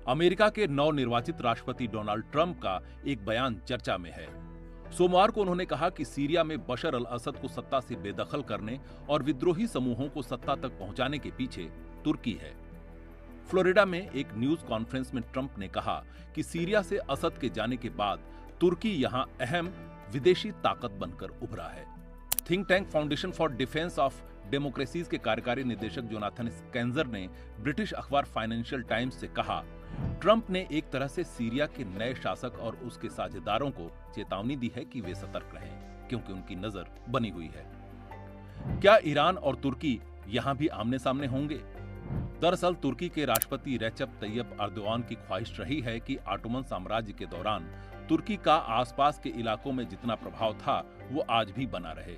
America के नवनिर्वाचित राष्ट्रपति डोनाल्ड ट्रंप का एक बयान चर्चा में है। सोमवार को उन्होंने कहा कि सीरिया में बशर अल असद को सत्ता से बेदखल करने और विद्रोही समूहों को सत्ता तक पहुंचाने के पीछे तुर्की है। फ्लोरिडा में एक न्यूज कॉन्फ्रेंस में ट्रंप ने कहा कि सीरिया से असद के जाने के बाद तुर्की यहां अहम विदेशी ताकत बनकर उभरा है। Think tank foundation for defence of democracies के कार्यकारी निदेशक जोनाथन स्केंजर ने ब्रिटिश अखबार फाइनेंशियल टाइम्स से कहा, ट्रंप ने एक तरह से सीरिया के नए शासक और उसके साझेदारों को चेतावनी दी है कि वे सतर्क रहें, क्योंकि उनकी नजर बनी हुई है। क्या ईरान और तुर्की यहां भी आमने सामने होंगे? दरअसल तुर्की के राष्ट्रपति रेचप तैयब अर्दोआन की ख्वाहिश रही है कि ऑटोमन साम्राज्य के दौरान तुर्की का आसपास के इलाकों में जितना प्रभाव था वो आज भी बना रहे।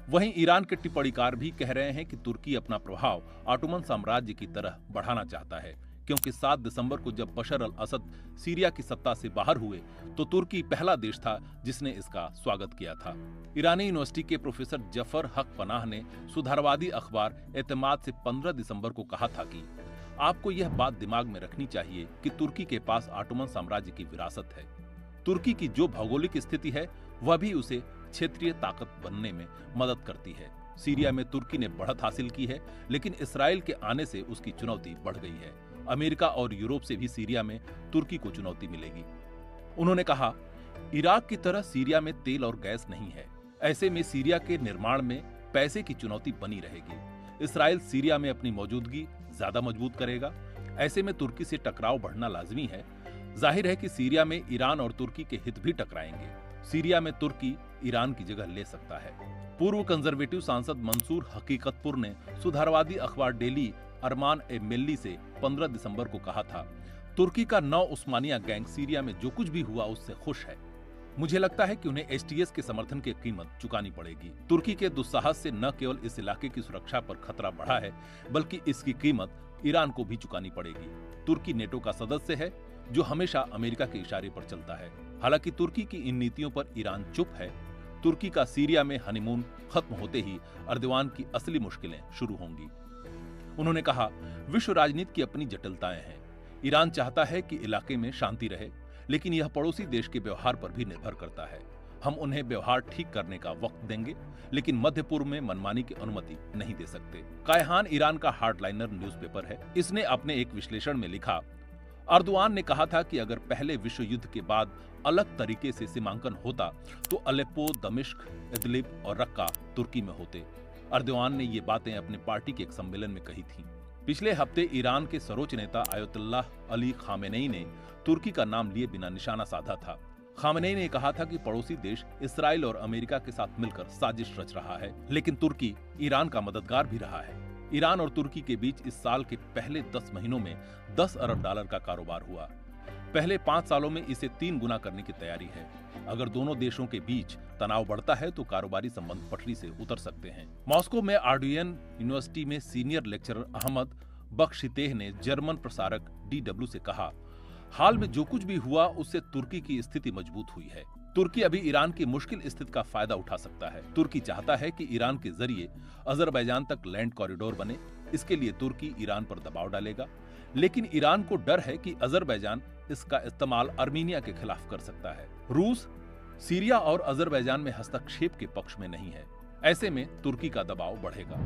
वहीं ईरान के टिप्पणीकार भी कह रहे हैं कि तुर्की अपना प्रभाव ऑटोमन साम्राज्य की तरह बढ़ाना चाहता है, क्योंकि 7 दिसंबर को जब बशर अल असद सीरिया की सत्ता से बाहर हुए तो तुर्की पहला देश था जिसने इसका स्वागत किया था। ईरानी यूनिवर्सिटी के प्रोफेसर जफर हक पनाह ने सुधारवादी अखबार एतमाद से 15 दिसंबर को कहा था कि आपको यह बात दिमाग में रखनी चाहिए कि तुर्की के पास ऑटोमन साम्राज्य की विरासत है। तुर्की की जो भौगोलिक स्थिति है वह भी उसे क्षेत्रीय ताकत बनने में मदद करती है। सीरिया में तुर्की ने बढ़त हासिल की है, लेकिन इसराइल के आने से उसकी चुनौती बढ़ गई है। अमेरिका और यूरोप से भी सीरिया में तुर्की को चुनौती मिलेगी। उन्होंने कहा, इराक की तरह सीरिया में तेल और गैस नहीं है। ऐसे में सीरिया के निर्माण में पैसे की चुनौती बनी रहेगी। इसराइल सीरिया में अपनी मौजूदगी ज्यादा मजबूत करेगा। ऐसे में तुर्की से टकराव बढ़ना लाजमी है। जाहिर है कि सीरिया में ईरान और तुर्की के हित भी टकराएंगे। सीरिया में तुर्की ईरान की जगह ले सकता है। पूर्व कंजर्वेटिव सांसद मंसूर हकीकतपुर ने सुधारवादी अखबार डेली अरमान ए मेल्ली से 15 दिसंबर को कहा था, तुर्की का नौ उस्मानिया गैंग सीरिया में जो कुछ भी हुआ उससे खुश है। मुझे लगता है कि उन्हें एसटीएस के समर्थन की कीमत चुकानी पड़ेगी। तुर्की के दुस्साहस से न केवल इस इलाके की सुरक्षा पर खतरा बढ़ा है, बल्कि इसकी कीमत ईरान को भी चुकानी पड़ेगी। तुर्की नेटो का सदस्य है, जो हमेशा अमेरिका के इशारे पर चलता है। हालांकि तुर्की की इन नीतियों पर ईरान चुप है। तुर्की का सीरिया में हनीमून खत्म होते ही अर्दवान की असली मुश्किलें शुरू होंगी। उन्होंने कहा, विश्व राजनीति की अपनी जटिलताएं हैं। ईरान चाहता है कि इलाके में शांति रहे, लेकिन यह पड़ोसी देश के व्यवहार पर भी निर्भर करता है। हम उन्हें व्यवहार ठीक करने का वक्त देंगे, लेकिन मध्य पूर्व में मनमानी की अनुमति नहीं दे सकते। कायहान ईरान का हार्डलाइनर न्यूज़पेपर है। इसने अपने एक विश्लेषण में लिखा, अर्दवान ने कहा था कि अगर पहले विश्व युद्ध के बाद अलग तरीके से सीमांकन होता तो अलेप्पो, दमिश्क, इदलिब और रक्का तुर्की में होते। अर्दवान ने ये बातें अपने पार्टी के एक सम्मेलन में कही थी। पिछले हफ्ते ईरान के सर्वोच्च नेता आयतुल्लाह अली खामेनेई ने तुर्की का नाम लिए बिना निशाना साधा था। खामेनेई ने कहा था कि पड़ोसी देश इसराइल और अमेरिका के साथ मिलकर साजिश रच रहा है, लेकिन तुर्की ईरान का मददगार भी रहा है। ईरान और तुर्की के बीच इस साल के पहले 10 महीनों में $10 अरब का कारोबार हुआ। पहले 5 सालों में इसे 3 गुना करने की तैयारी है। अगर दोनों देशों के बीच तनाव बढ़ता है तो कारोबारी संबंध पटरी से उतर सकते हैं। मॉस्को में आर्डुयन यूनिवर्सिटी में सीनियर लेक्चरर अहमद बख्शितेह ने जर्मन प्रसारक DW से कहा, हाल में जो कुछ भी हुआ उससे तुर्की की स्थिति मजबूत हुई है। तुर्की अभी ईरान की मुश्किल स्थिति का फायदा उठा सकता है। तुर्की चाहता है कि ईरान के जरिए अजरबैजान तक लैंड कॉरिडोर बने। इसके लिए तुर्की ईरान पर दबाव डालेगा, लेकिन ईरान को डर है कि अजरबैजान इसका इस्तेमाल आर्मीनिया के खिलाफ कर सकता है। रूस सीरिया और अजरबैजान में हस्तक्षेप के पक्ष में नहीं है। ऐसे में तुर्की का दबाव बढ़ेगा।